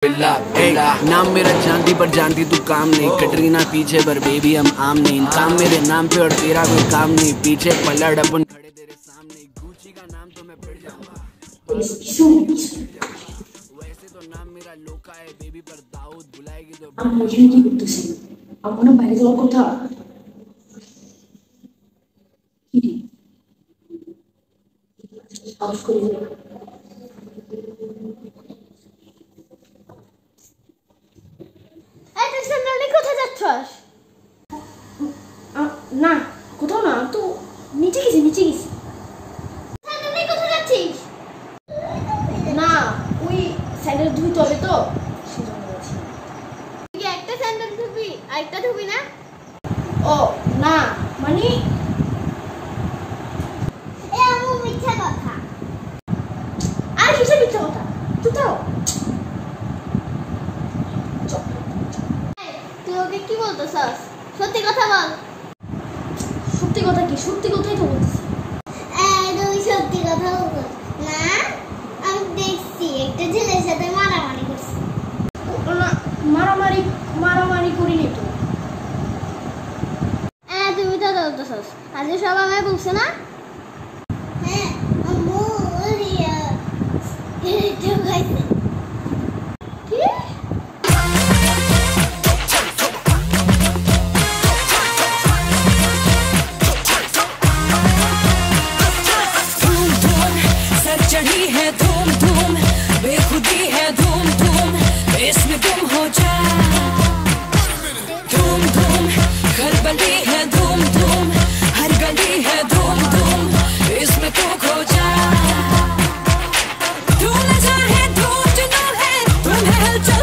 नाम मेरा जानती पर जानती तू काम नहीं, कटरीना पीछे पर बेबी हम आम नहीं, काम मेरे नाम पे और तेरा कोई काम नहीं, पीछे पलट अपन खड़े तेरे सामने, गुची का नाम तो मैं पढ़ जाऊंगा। वैसे तो नाम मेरा लोका है बेबी, पर दाऊद बुलाएगी तो আমরা এখানে কি করতেছি? আমরা বাইরে যাওয়ার কথা। কি রে? অফ করে দে। এই তুই সামনে কোথায় যাচ্ছস? না, কোথাও না, তো নিচে গেছি। সামনে কোথায় যাচ্ছিস? না, ওই স্যান্ডেল ধুইতে হবে তো, সেজন্য যাচ্ছি। তুই একটা স্যান্ডেল ধুবি, আরেকটা ধুবি না? ও না, মানে এমন মিথ্যা কথা। আর কিসের মিথ্যা কথা? তুই তো তুই ওকে কি বলতেছস? সত্যি কথা বল। সত্যি কথা কি? সত্যি কথাই তো বলতেছি। তুই সত্যি কথা বল না? আমি দেখছি একটা ছেলের সাথে মারামারি করছিস। না, মারামারি করিনি তো। তুমি তো বলতেছস। আজ সব আমায় বলছে না? হ্যাঁ, আম্মু রিয়া এটা গাইছে। কি? चढ़ी है धूम धूम, बेखुदी है धूम धूम, इसमें गुम हो जा। धूम धूम खलबली है धूम धूम, हर गली है धूम धूम, इसमें तू खो जा। धूम न जाए धूम जुनून है, धूम है हलचल।